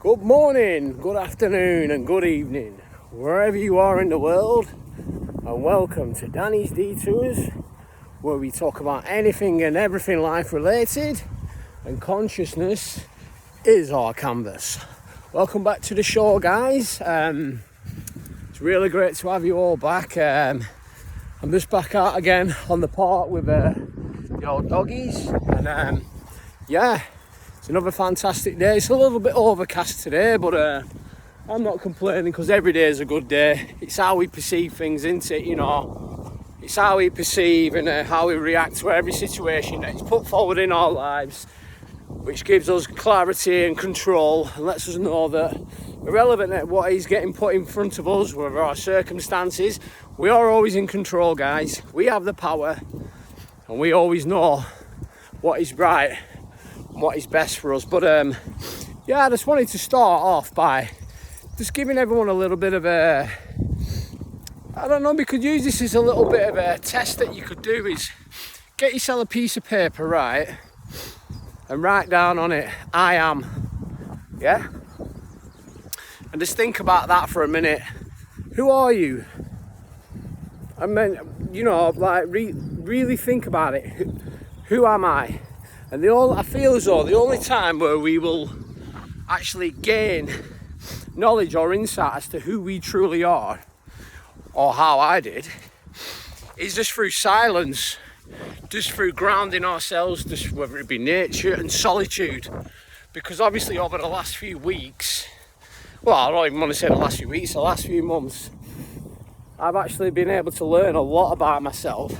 Good morning, good afternoon and good evening, wherever you are in the world, and welcome to Danny's Detours, where we talk about anything and everything life related, and consciousness is our canvas. Welcome back to the show, guys. It's really great to have you all back. I'm just back out again on the park with the old doggies, and it's another fantastic day. It's a little bit overcast today, but I'm not complaining because every day is a good day. It's how we perceive things, isn't it? You know, it's how we perceive and how we react to every situation that is put forward in our lives, which gives us clarity and control and lets us know that irrelevant at what is getting put in front of us, whether our circumstances, we are always in control, guys. We have the power and we always know what is right, what is best for us. But I just wanted to start off by just giving everyone a little bit of a, I don't know, we could use this as a little bit of a test that you could do, is get yourself a piece of paper, right, and write down on it, I am, yeah? And just think about that for a minute. Who are you? I mean, you know, like really think about it. Who am I? And I feel as though the only time where we will actually gain knowledge or insight as to who we truly are, or how I did, is just through silence, just through grounding ourselves, just whether it be nature and solitude. Because obviously over the last few weeks, well, I don't even want to say the last few weeks, the last few months, I've actually been able to learn a lot about myself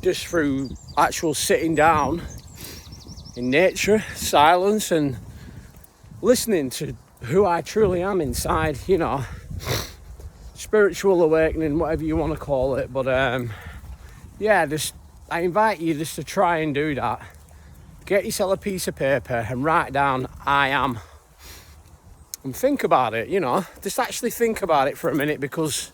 just through actual sitting down in nature, silence, and listening to who I truly am inside, you know, spiritual awakening, whatever you want to call it. But I invite you just to try and do that. Get yourself a piece of paper and write down I am, and think about it, you know, just actually think about it for a minute, because,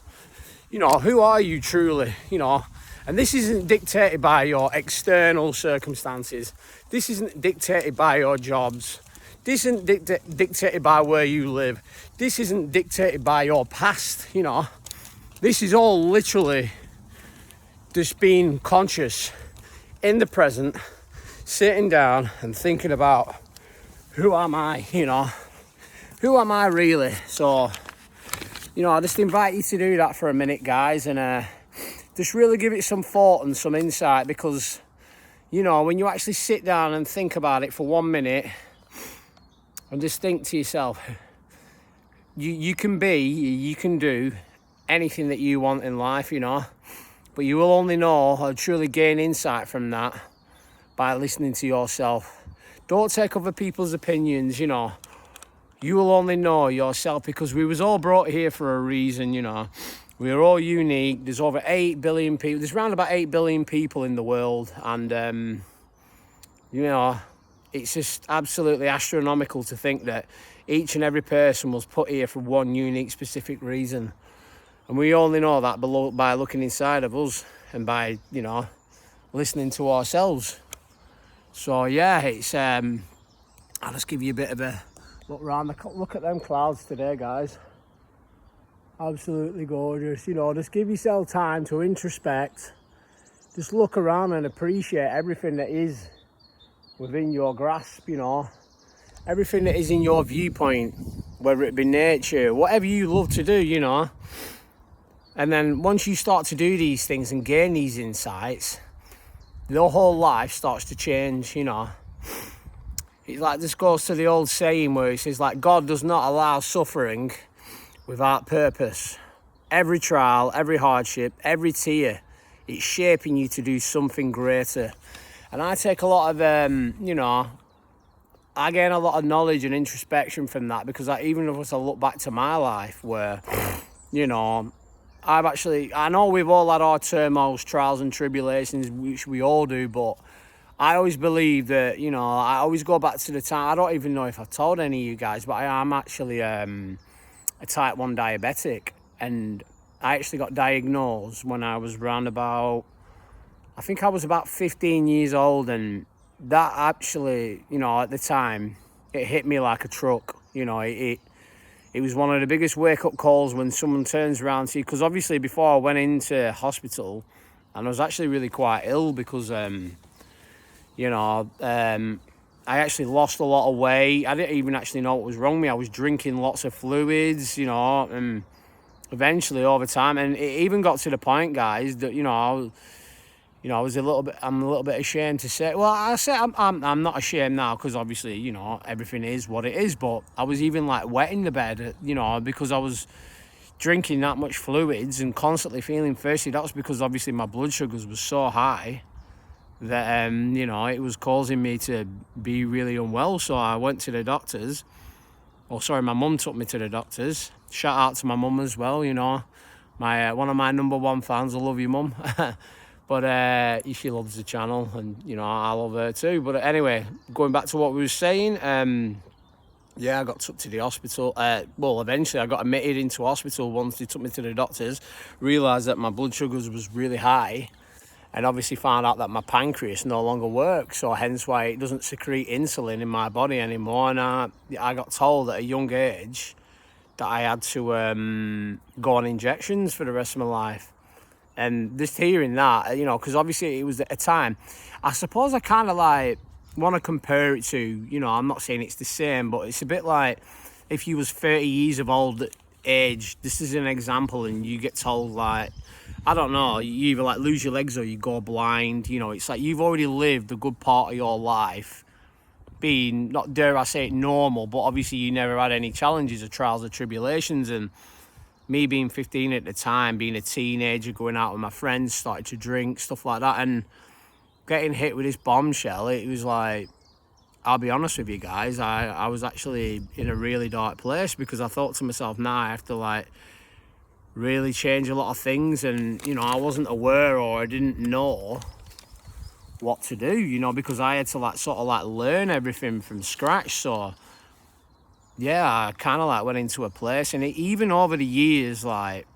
you know, who are you truly, you know? And this isn't dictated by your external circumstances. This isn't dictated by your jobs. This isn't dictated by where you live. This isn't dictated by your past, you know. This is all literally just being conscious in the present, sitting down and thinking about, who am I, you know? Who am I really? So, you know, I just invite you to do that for a minute, guys, and just really give it some thought and some insight, because, you know, when you actually sit down and think about it for 1 minute and just think to yourself, you can do anything that you want in life, you know, but you will only know or truly gain insight from that by listening to yourself. Don't take other people's opinions, you know. You will only know yourself, because we was all brought here for a reason, you know. We're all unique. There's over 8 billion people. There's around about 8 billion people in the world. And, you know, it's just absolutely astronomical to think that each and every person was put here for one unique, specific reason. And we only know that by looking inside of us and by, you know, listening to ourselves. So, yeah, it's, I'll just give you a bit of a look around. Look at them clouds today, guys. Absolutely gorgeous. You know, just give yourself time to introspect. Just look around and appreciate everything that is within your grasp, you know. Everything that is in your viewpoint, whether it be nature, whatever you love to do, you know. And then once you start to do these things and gain these insights, your whole life starts to change, you know. It's like, this goes to the old saying where it says, like, God does not allow suffering without purpose. Every trial, every hardship, every tear, it's shaping you to do something greater. And I take a lot of, you know, I gain a lot of knowledge and introspection from that, because even if I look back to my life where, you know, I know we've all had our turmoils, trials and tribulations, which we all do, but I always believe that, you know, I always go back to the time, I don't even know if I've told any of you guys, but I am actually a type 1 diabetic, and I actually got diagnosed when I was around about, I think I was about 15 years old, and that actually, you know, at the time, it hit me like a truck. You know, it was one of the biggest wake-up calls when someone turns around to you, because obviously before I went into hospital, and I was actually really quite ill because, I actually lost a lot of weight. I didn't even actually know what was wrong with me. I was drinking lots of fluids, and eventually over time, and it even got to the point, guys, that, I'm a little bit ashamed to say. Well, I say I'm not ashamed now, because obviously, everything is what it is. But I was even like wetting the bed, because I was drinking that much fluids and constantly feeling thirsty. That was because obviously my blood sugars was so high that it was causing me to be really unwell. So I went to the doctors. My mum took me to the doctors. Shout out to my mum as well. My one of my number one fans. I love you, mum. But she loves the channel, and I love her too. But anyway, going back to what we were saying, I got took to the hospital. Eventually I got admitted into hospital once they took me to the doctors. Realised that my blood sugars was really high, and obviously found out that my pancreas no longer works, so hence why it doesn't secrete insulin in my body anymore. And I got told at a young age that I had to go on injections for the rest of my life. And just hearing that, because obviously it was at a time, I suppose I kind of like want to compare it to, I'm not saying it's the same, but it's a bit like if you was 30 years of old age, this is an example, and you get told like, I don't know, you either like lose your legs or you go blind. It's like you've already lived a good part of your life being, not dare I say it, normal, but obviously you never had any challenges or trials or tribulations. And me being 15 at the time, being a teenager, going out with my friends, started to drink, stuff like that, and getting hit with this bombshell, it was like, I'll be honest with you guys, I was actually in a really dark place, because I thought to myself, I have to like really change a lot of things, and I wasn't aware, or I didn't know what to do, because I had to like sort of like learn everything from scratch. So I kind of like went into a place, and even over the years, like,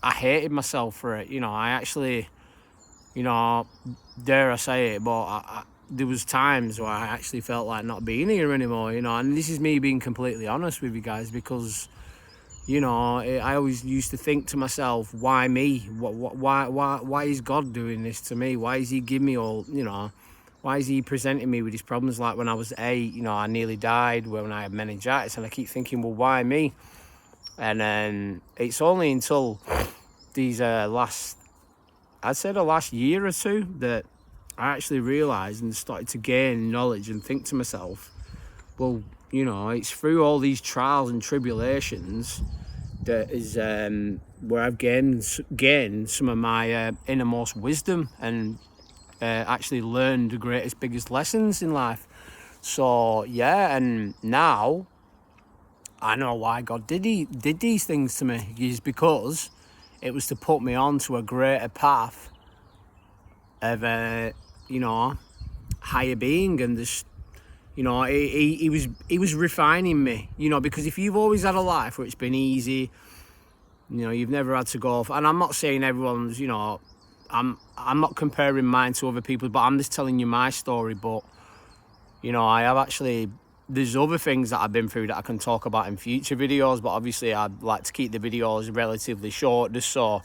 I hated myself for it. I actually, dare I say it, but there was times where I actually felt like not being here anymore, and this is me being completely honest with you guys, because, I always used to think to myself, why me? Why is God doing this to me? Why is he giving me all, why is he presenting me with these problems? Like when I was 8, I nearly died when I had meningitis, and I keep thinking, well, why me? And then it's only until these the last year or two that I actually realised and started to gain knowledge and think to myself, well, it's through all these trials and tribulations that is where I've gained some of my innermost wisdom, and actually learned the biggest lessons in life. So and now I know why God did these things to me, is because it was to put me on to a greater path of higher being, and this, he was refining me, because if you've always had a life where it's been easy, you've never had to go and I'm not saying everyone's, I'm not comparing mine to other people, but I'm just telling you my story. But I have actually, there's other things that I've been through that I can talk about in future videos, but obviously I'd like to keep the videos relatively short, just so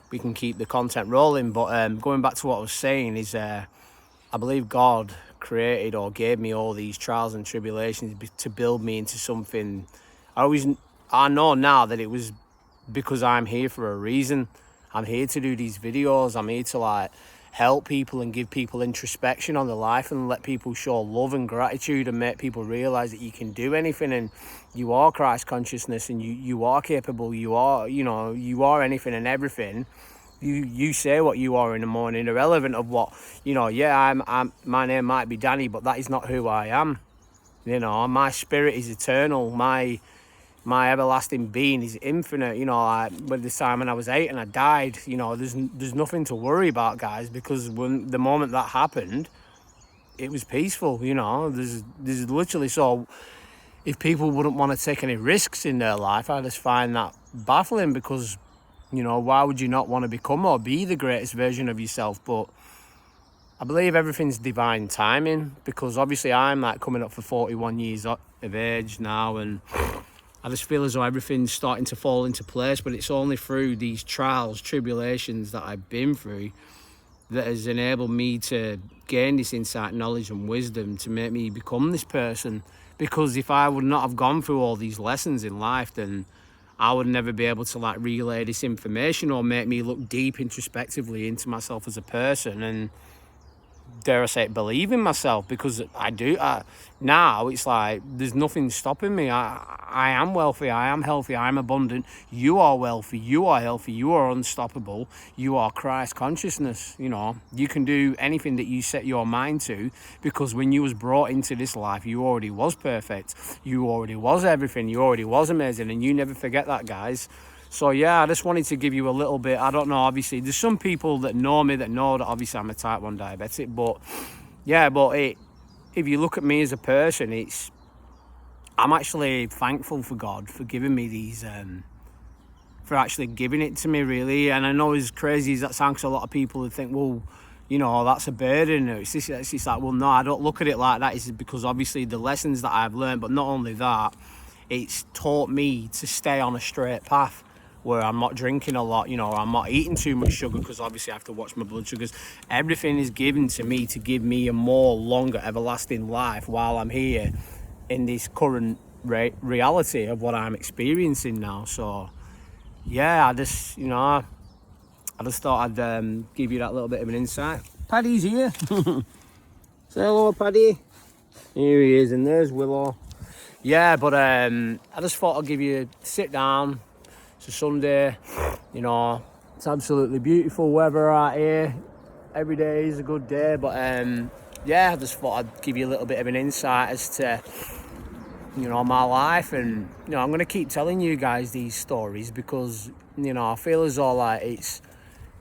we can keep the content rolling. But going back to what I was saying is, I believe God created or gave me all these trials and tribulations to build me into something. I know now that it was because I'm here for a reason. I'm here to do these videos. I'm here to like help people and give people introspection on their life, and let people show love and gratitude, and make people realize that you can do anything, and you are Christ consciousness, and you are capable. You are, you are anything and everything. You say what you are in the morning, irrelevant of what, I'm my name might be Danny, but that is not who I am. My spirit is eternal. My everlasting being is infinite. Like with the time when I was 8 and I died, there's nothing to worry about, guys, because when the moment that happened, it was peaceful. There's literally, so if people wouldn't want to take any risks in their life, I just find that baffling, because why would you not want to become or be the greatest version of yourself? But I believe everything's divine timing, because obviously I'm like coming up for 41 years of age now, and I just feel as though everything's starting to fall into place, but it's only through these trials, tribulations that I've been through that has enabled me to gain this insight, knowledge and wisdom to make me become this person. Because if I would not have gone through all these lessons in life, then I would never be able to like relay this information or make me look deep introspectively into myself as a person, and dare I say it, believe in myself, because I do. Now it's like there's nothing stopping me. I am wealthy, I am healthy, I am abundant. You are wealthy, you are healthy, you are unstoppable, you are Christ consciousness. You know, you can do anything that you set your mind to, because when you was brought into this life, you already was perfect, you already was everything, you already was amazing, and you never forget that, guys. So yeah, I just wanted to give you a little bit. I don't know, obviously there's some people that know me that know that obviously I'm a type 1 diabetic, but yeah, if you look at me as a person, I'm actually thankful for God for giving me these, for actually giving it to me, really. And I know, as crazy as that sounds, a lot of people would think, well, you know, that's a burden. It's just like, well, no, I don't look at it like that. It's because obviously the lessons that I've learned, but not only that, it's taught me to stay on a straight path, where I'm not drinking a lot, you know, I'm not eating too much sugar, because obviously I have to watch my blood sugars. Everything is given to me to give me a more longer, everlasting life while I'm here in this current reality of what I'm experiencing now. So yeah, I just thought I'd give you that little bit of an insight. Paddy's here. Say hello, Paddy. Here he is, and there's Willow. Yeah, but I just thought I'd give you sit down. It's a Sunday, you know, it's absolutely beautiful weather out here. Every day is a good day, but yeah, I just thought I'd give you a little bit of an insight as to, you know, my life. And, you know, I'm going to keep telling you guys these stories, because, you know, I feel as though like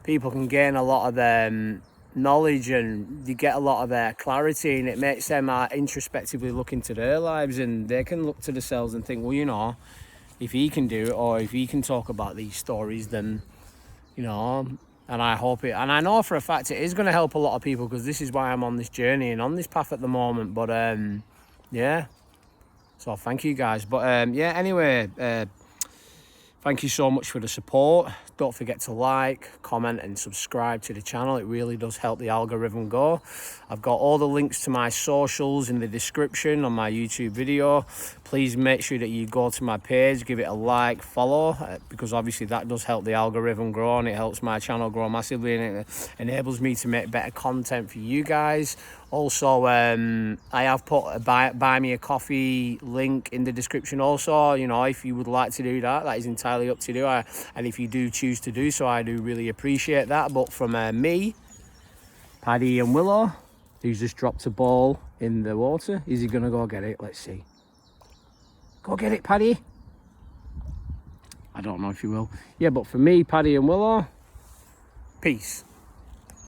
people can gain a lot of knowledge, and you get a lot of their clarity, and it makes them introspectively look into their lives, and they can look to themselves and think, well, you know, if he can do it, or if he can talk about these stories, then, you know, and I hope it, and I know for a fact it is going to help a lot of people, because this is why I'm on this journey and on this path at the moment. But yeah, so thank you guys. But yeah, anyway, thank you so much for the support. Don't forget to like, comment and subscribe to the channel. It really does help the algorithm go. I've got all the links to my socials in the description on my YouTube video. Please make sure that you go to my page, give it a like, follow, because obviously that does help the algorithm grow, and it helps my channel grow massively, and it enables me to make better content for you guys. Also, I have put a buy me a coffee link in the description also. You know, if you would like to do that, that is entirely up to you. And if you do choose to do so, I do really appreciate that. But from me, Paddy and Willow, who's just dropped a ball in the water. Is he gonna go get it? Let's see. Go get it, Paddy. I don't know if you will. Yeah, but for me, Paddy and Willow, peace.